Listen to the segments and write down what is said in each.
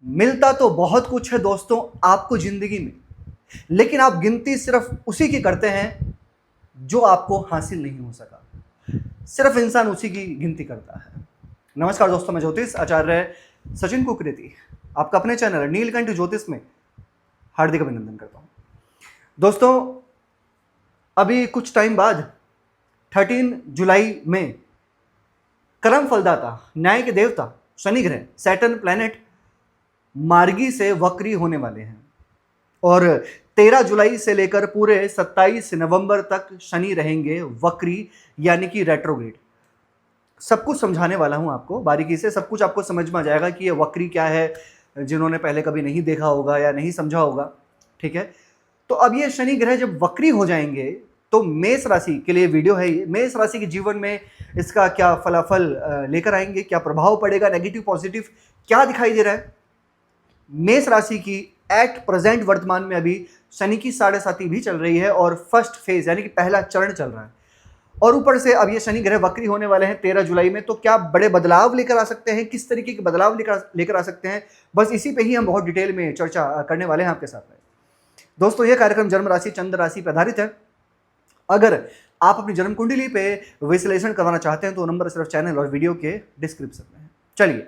मिलता तो बहुत कुछ है दोस्तों आपको जिंदगी में, लेकिन आप गिनती सिर्फ उसी की करते हैं जो आपको हासिल नहीं हो सका। सिर्फ इंसान उसी की गिनती करता है। नमस्कार दोस्तों, मैं ज्योतिष आचार्य सचिन कुकरेती आपका अपने चैनल नीलकंठ ज्योतिष में हार्दिक अभिनंदन करता हूं। दोस्तों, अभी कुछ टाइम बाद 13 जुलाई में कर्म फलदाता, न्याय के देवता शनि ग्रह, सैटर्न प्लैनेट मार्गी से वक्री होने वाले हैं और 13 जुलाई से लेकर पूरे 27 नवंबर तक शनि रहेंगे वक्री, यानी कि रेट्रोग्रेड। सब कुछ समझाने वाला हूं आपको बारीकी से, सब कुछ आपको समझ में आ जाएगा कि ये वक्री क्या है, जिन्होंने पहले कभी नहीं देखा होगा या नहीं समझा होगा। ठीक है, तो अब ये शनि ग्रह जब वक्री हो जाएंगे तो मेष राशि के लिए वीडियो है ये। मेष राशि के जीवन में इसका क्या फलाफल लेकर आएंगे, क्या प्रभाव पड़ेगा, नेगेटिव पॉजिटिव क्या दिखाई दे रहा है। मेष राशि की एट प्रेजेंट वर्तमान में अभी शनि की 7.5 भी चल रही है और फर्स्ट फेज यानी कि पहला चरण चल रहा है, और ऊपर से अब ये शनि ग्रह वक्री होने वाले हैं 13 जुलाई में। तो क्या बड़े बदलाव लेकर आ सकते हैं, किस तरीके के बदलाव लेकर आ सकते हैं, बस इसी पे ही हम बहुत डिटेल में चर्चा करने वाले हैं आपके साथ में। दोस्तों, ये कार्यक्रम जन्म राशि चंद्र राशि पर आधारित है। अगर आप अपनी जन्म कुंडली पे विश्लेषण करवाना चाहते हैं तो नंबर सिर्फ चैनल और वीडियो के डिस्क्रिप्शन में है। चलिए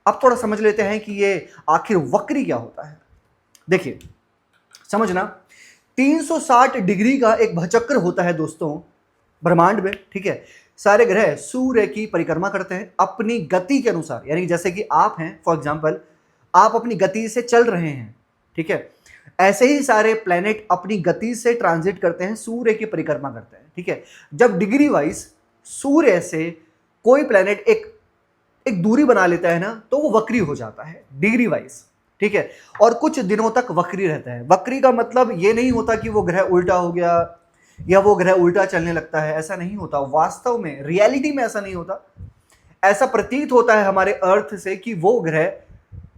अब थोड़ा समझ लेते हैं कि ये आखिर वक्री क्या होता है। देखिए, समझना, 360 डिग्री का एक भचक्र होता है दोस्तों ब्रह्मांड में। ठीक है, सारे ग्रह सूर्य की परिक्रमा करते हैं अपनी गति के अनुसार, यानी जैसे कि आप हैं, फॉर एग्जांपल आप अपनी गति से चल रहे हैं, ठीक है, ऐसे ही सारे प्लैनेट अपनी गति से ट्रांजिट करते हैं, सूर्य की परिक्रमा करते हैं। ठीक है, जब डिग्री वाइज सूर्य से कोई प्लैनेट एक दूरी बना लेता है ना, तो वो वक्री हो जाता है डिग्री वाइज। ठीक है, और कुछ दिनों तक वक्री रहता है। वक्री का मतलब ये नहीं होता कि वो ग्रह उल्टा हो गया या वो ग्रह उल्टा चलने लगता है, ऐसा नहीं होता। वास्तव में रियलिटी में ऐसा नहीं होता। ऐसा प्रतीत होता है हमारे अर्थ से कि वो ग्रह,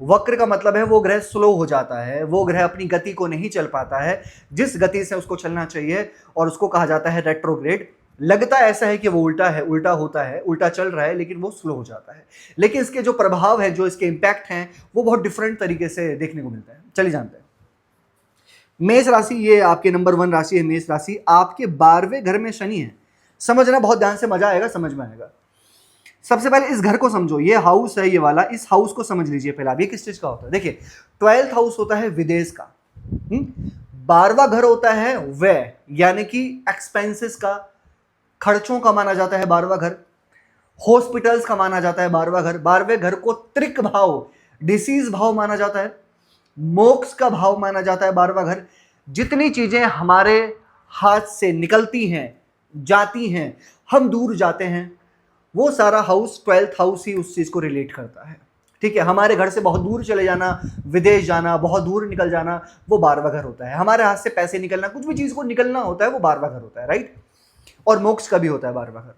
वक्र का मतलब है वो ग्रह स्लो हो जाता है, वो ग्रह अपनी गति को नहीं चल पाता है जिस गति से उसको चलना चाहिए, और उसको कहा जाता है रेट्रोग्रेड। लगता ऐसा है कि वो उल्टा है, उल्टा होता है, उल्टा चल रहा है, लेकिन वो स्लो हो जाता है। लेकिन इसके जो प्रभाव है, जो इसके इंपैक्ट हैं, वो बहुत डिफरेंट तरीके से देखने को मिलता है। चलिए जानते हैं। मेष राशि, ये आपके नंबर 1 राशि है मेष राशि। आपके 12वें घर में शनि है। समझना बहुत ध्यान से, मजा आएगा, समझ में आएगा। सबसे पहले इस घर को समझो, ये हाउस है, ये वाला, इस हाउस को समझ लीजिए पहले। अब ये किस चीज का होता है? देखिए, 12th हाउस होता है विदेश का, 12वां घर होता है व्यय, यानी कि एक्सपेंसेस का, खर्चों का माना जाता है 12वां घर। हॉस्पिटल्स का माना जाता है 12वां घर। 12वें घर को त्रिक भाव, डिसीज भाव माना जाता है, मोक्ष का भाव माना जाता है 12वां घर। जितनी चीजें हमारे हाथ से निकलती हैं, जाती हैं, हम दूर जाते हैं, वो सारा हाउस 12th हाउस ही उस चीज को रिलेट करता है। ठीक है, हमारे घर से बहुत दूर चले जाना, विदेश जाना, बहुत दूर निकल जाना, वो 12वां घर होता है। हमारे हाथ से पैसे निकलना, कुछ भी चीज को निकलना होता है, वो 12वां घर होता है, राइट। और मोक्ष का भी होता है 12वां घर।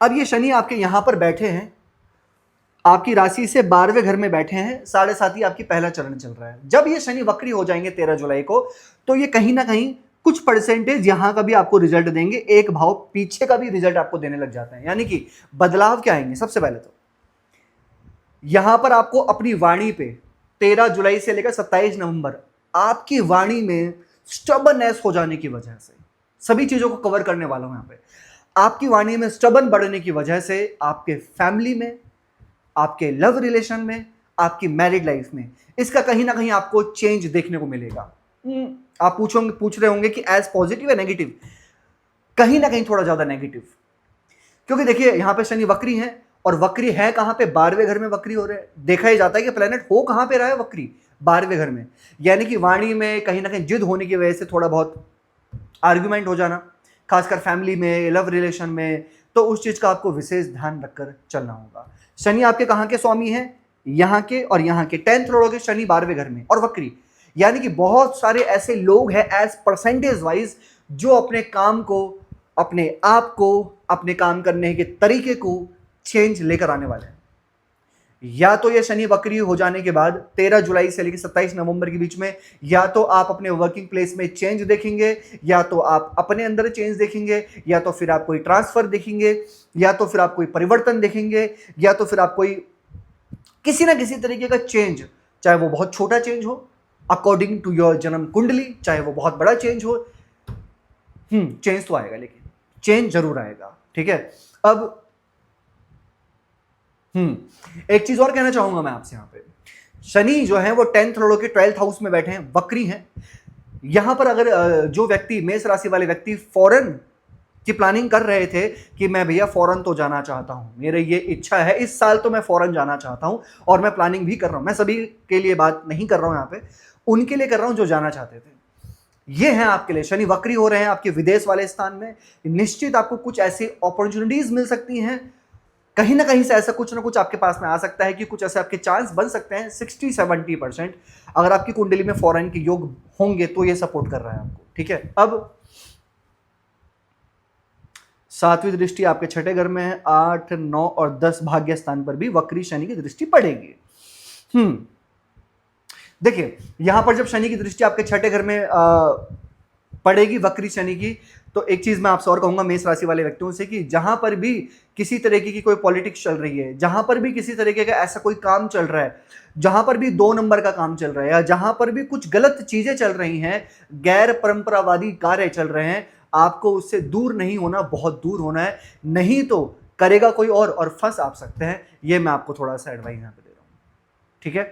अब ये शनि आपके यहां पर बैठे हैं, आपकी राशि से 12वें घर में बैठे हैं, 7.5 आपकी पहला चरण चल रहा है। जब ये शनि वक्री हो जाएंगे 13 जुलाई को, तो ये कहीं ना कहीं कुछ परसेंटेज यहां का भी आपको रिजल्ट देंगे, एक भाव पीछे का भी रिजल्ट आपको देने लग जाते हैं। यानी कि बदलाव क्या आएंगे? सबसे पहले तो यहां पर आपको अपनी वाणी पे 13 जुलाई से लेकर 27 नवंबर आपकी वाणी में स्टबननेस हो जाने की वजह से, सभी चीजों को कवर करने वाला हूं यहां पे, आपकी वाणी में स्टबन बढ़ने की वजह से आपके फैमिली में, आपके लव रिलेशन में, आपकी मैरिड लाइफ में इसका कहीं ना कहीं आपको चेंज देखने को मिलेगा। आप पूछ रहे होंगे कि एज पॉजिटिव या नेगेटिव? कहीं ना कहीं थोड़ा ज्यादा नेगेटिव, क्योंकि देखिए यहां पे शनि वक्री है, और वक्री है कहां पे? 12वें घर में वक्री हो रहे हैं। देखा ही जाता है कि प्लेनेट हो कहां पे रहा है वक्री? 12वें घर में। यानी कि वाणी में कहीं ना कहीं जिद होने की वजह से थोड़ा बहुत आर्ग्यूमेंट हो जाना, खासकर फैमिली में, लव रिलेशन में, तो उस चीज का आपको विशेष ध्यान रखकर चलना होगा। शनि आपके कहां के स्वामी हैं? यहां के और यहां के। 10th लॉर्ड के शनि 12वें घर में और वक्री, यानी कि बहुत सारे ऐसे लोग हैं एज परसेंटेज वाइज जो अपने काम को, अपने आप को, अपने काम करने के तरीके को चेंज लेकर आने वाले हैं। या तो ये शनि वक्री हो जाने के बाद 13 जुलाई से लेकर 27 नवंबर के बीच में, या तो आप अपने वर्किंग प्लेस में चेंज देखेंगे, या तो आप अपने अंदर चेंज देखेंगे, या तो फिर आप कोई ट्रांसफर देखेंगे, या तो फिर आप कोई परिवर्तन देखेंगे, या तो फिर आप कोई किसी ना किसी तरीके का चेंज, चाहे वो बहुत छोटा चेंज हो अकॉर्डिंग टू योर जन्म कुंडली, चाहे वो बहुत बड़ा चेंज हो, चेंज तो आएगा, लेकिन चेंज जरूर आएगा। ठीक है, अब एक चीज और कहना चाहूंगा मैं आपसे, यहां पे शनि जो है वो 10th लॉर्ड के 12th हाउस में बैठे हैं, वक्री हैं। यहां पर अगर जो व्यक्ति, मेष राशि वाले व्यक्ति फॉरेन की प्लानिंग कर रहे थे कि मैं भैया फॉरेन तो जाना चाहता हूं, मेरे ये इच्छा है, इस साल तो मैं फॉरेन जाना चाहता हूं और मैं प्लानिंग भी कर रहा हूं, मैं सभी के लिए बात नहीं कर रहा हूं, यहां पे उनके लिए कर रहा हूं जो जाना चाहते थे। ये हैं आपके लिए, शनि वक्री हो रहे हैं आपके विदेश वाले स्थान में, निश्चित आपको कुछ ऐसी अपॉर्चुनिटीज मिल सकती हैं, कहीं ना कहीं से ऐसा कुछ ना कुछ आपके पास में आ सकता है कि कुछ ऐसे आपके चांस बन सकते हैं 60-70%। अगर आपकी कुंडली में फॉरेन के योग होंगे तो ये सपोर्ट कर रहा है आपको। ठीक है, अब 7वीं दृष्टि आपके छठे घर में है, 8, 9 और 10 भाग्य स्थान पर भी वक्री शनि की दृष्टि पड़ेगी। देखिए यहां पर जब शनि की दृष्टि आपके छठे घर में पड़ेगी वक्री शनि की, तो एक चीज मैं आपसे और कहूंगा मेष राशि वाले व्यक्तियों से कि जहां पर भी किसी तरीके की कोई पॉलिटिक्स चल रही है, जहां पर भी किसी तरीके का ऐसा कोई काम चल रहा है, जहां पर भी 2 नंबर का काम चल रहा है, या जहां पर भी कुछ गलत चीजें चल रही हैं, गैर परंपरावादी कार्य चल रहे हैं, आपको उससे दूर नहीं होना, बहुत दूर होना है, नहीं तो करेगा कोई और फंस आप सकते हैं। ये मैं आपको थोड़ा सा एडवाइस यहां पे दे रहा हूं। ठीक है,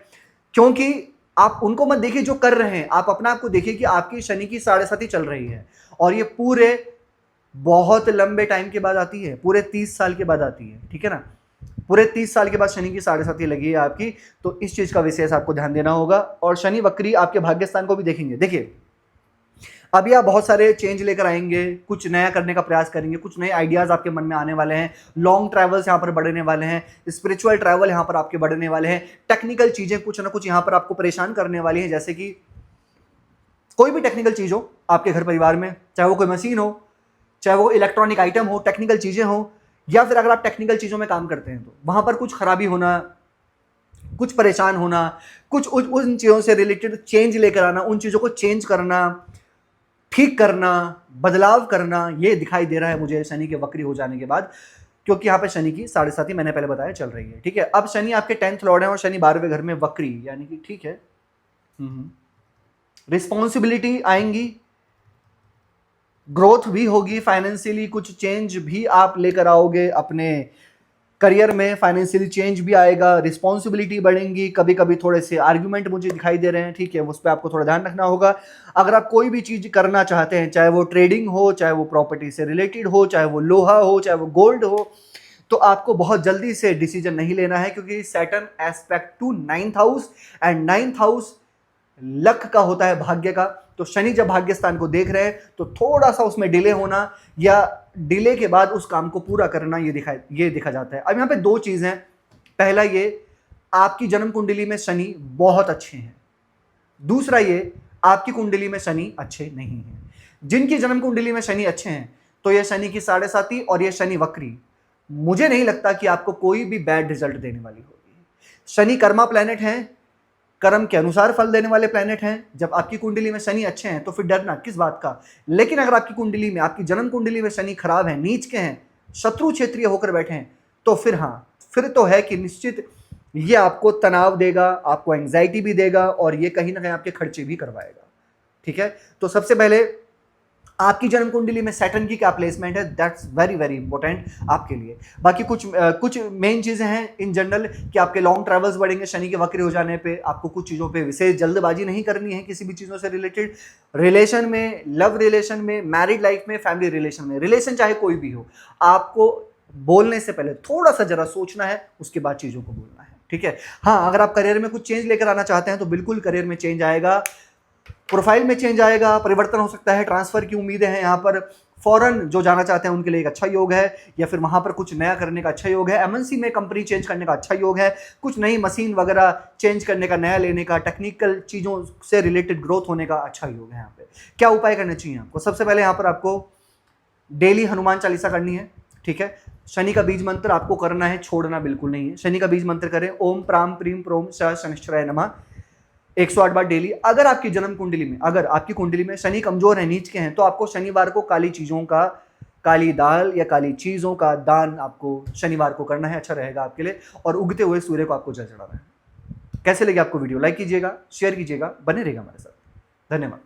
क्योंकि आप उनको मत देखिए जो कर रहे हैं, आप अपना आपको देखिए कि आपकी शनि की 7.5 चल रही है और ये पूरे बहुत लंबे टाइम के बाद आती है, पूरे 30 साल के बाद आती है। ठीक है ना, पूरे 30 साल के बाद शनि की 7.5 लगी है आपकी, तो इस चीज का विशेष आपको ध्यान देना होगा। और शनि वक्री आपके भाग्य स्थान को भी देखेंगे। देखिए अभी आप बहुत सारे चेंज लेकर आएंगे, कुछ नया करने का प्रयास करेंगे, कुछ नए आइडियाज आपके मन में आने वाले हैं, लॉन्ग ट्रैवल्स यहाँ पर बढ़ने वाले हैं, स्पिरिचुअल ट्रैवल यहाँ पर आपके बढ़ने वाले हैं, टेक्निकल चीजें कुछ ना कुछ यहाँ पर आपको परेशान करने वाली हैं, जैसे कि कोई भी टेक्निकल चीज हो आपके घर परिवार में, चाहे वो कोई मशीन हो, चाहे वो इलेक्ट्रॉनिक आइटम हो, टेक्निकल चीजें हो, या फिर अगर आप टेक्निकल चीजों में काम करते हैं तो वहां पर कुछ खराबी होना, कुछ परेशान होना, कुछ उन चीजों से रिलेटेड चेंज लेकर आना, उन चीजों को चेंज करना, ठीक करना, बदलाव करना, ये दिखाई दे रहा है मुझे शनि के वक्री हो जाने के बाद, क्योंकि यहाँ पे शनि की 7.5 मैंने पहले बताया चल रही है। ठीक है, अब शनि आपके 10th लॉर्ड है और शनि 12वें घर में वक्री, यानी कि ठीक है रिस्पॉन्सिबिलिटी आएंगी, ग्रोथ भी होगी, फाइनेंशियली कुछ चेंज भी आप लेकर आओगे अपने करियर में, फाइनेंशियली चेंज भी आएगा, रिस्पॉन्सिबिलिटी बढ़ेंगी, कभी कभी थोड़े से आर्ग्यूमेंट मुझे दिखाई दे रहे हैं। ठीक है, उस पर आपको थोड़ा ध्यान रखना होगा। अगर आप कोई भी चीज करना चाहते हैं, चाहे वो ट्रेडिंग हो, चाहे वो प्रॉपर्टी से रिलेटेड हो, चाहे वो लोहा हो, चाहे वो गोल्ड हो, तो आपको बहुत जल्दी से डिसीजन नहीं लेना है, क्योंकि Saturn aspect to 9th house, and 9th house luck का होता है, भाग्य का। तो शनि जब भाग्य स्थान को देख रहे हैं तो थोड़ा सा उसमें डिले होना या डिले के बाद उस काम को पूरा करना, ये देखा जाता है। अब यहाँ पे 2 चीजें हैं। पहला ये, आपकी जन्म कुंडली में शनि बहुत अच्छे हैं। दूसरा ये, आपकी कुंडली में शनि अच्छे नहीं हैं। जिनकी जन्म कुंडली में शनि अच्छे हैं तो ये शनि की 7.5 और ये शनि वक्री, मुझे नहीं लगता कि आपको कोई भी बैड रिजल्ट देने वाली होगी। शनि कर्मा प्लैनेट है, कर्म के अनुसार फल देने वाले प्लैनेट हैं। जब आपकी कुंडली में शनि अच्छे हैं तो फिर डरना किस बात का। लेकिन अगर आपकी कुंडली में, आपकी जन्म कुंडली में शनि खराब है, नीच के हैं, शत्रु क्षेत्रीय होकर बैठे हैं, तो फिर हाँ, फिर तो है कि निश्चित ये आपको तनाव देगा, आपको एंग्जाइटी भी देगा और ये कहीं ना कहीं आपके खर्चे भी करवाएगा। ठीक है, तो सबसे पहले आपकी जन्म कुंडली में सैटर्न की क्या प्लेसमेंट है, दैट्स वेरी वेरी इंपॉर्टेंट आपके लिए। बाकी कुछ मेन चीजें हैं इन जनरल कि आपके लॉन्ग ट्रैवल्स बढ़ेंगे शनि के वक्री हो जाने पे। आपको कुछ चीज़ों पे विशेष जल्दबाजी नहीं करनी है, किसी भी चीज़ों से रिलेटेड, रिलेशन में, लव रिलेशन में, मैरिड लाइफ में, फैमिली रिलेशन में, रिलेशन चाहे कोई भी हो, आपको बोलने से पहले थोड़ा सा जरा सोचना है, उसके बाद चीज़ों को बोलना है। ठीक है, हाँ, अगर आप करियर में कुछ चेंज लेकर आना चाहते हैं तो बिल्कुल करियर में चेंज आएगा, प्रोफाइल में चेंज आएगा, परिवर्तन हो सकता है, ट्रांसफर की उम्मीदें हैं। यहाँ पर फॉरेन जो जाना चाहते हैं उनके लिए एक अच्छा योग है, या फिर वहां पर कुछ नया करने का अच्छा योग है, एमएनसी में कंपनी चेंज करने का अच्छा योग है, कुछ नई मशीन वगैरह चेंज करने का, नया लेने का, टेक्निकल चीज़ों से रिलेटेड ग्रोथ होने का अच्छा योग है। यहाँ पे क्या उपाय करने चाहिए आपको, सबसे पहले यहाँ पर आपको डेली हनुमान चालीसा करनी है। ठीक है, शनि का बीज मंत्र आपको करना है, छोड़ना बिल्कुल नहीं है। शनि का बीज मंत्र करें, ओम प्राम प्रीम प्रोम स शनिश्चराय नमः 108 बार डेली। अगर आपकी जन्म कुंडली में, अगर आपकी कुंडली में शनि कमजोर है, नीच के हैं, तो आपको शनिवार को काली चीजों का काली दाल या काली चीज़ों का दान आपको शनिवार को करना है, अच्छा रहेगा आपके लिए। और उगते हुए सूर्य को आपको जल चढ़ाना है। कैसे लगे आपको वीडियो? लाइक कीजिएगा, शेयर कीजिएगा, बने रहिएगा हमारे साथ। धन्यवाद।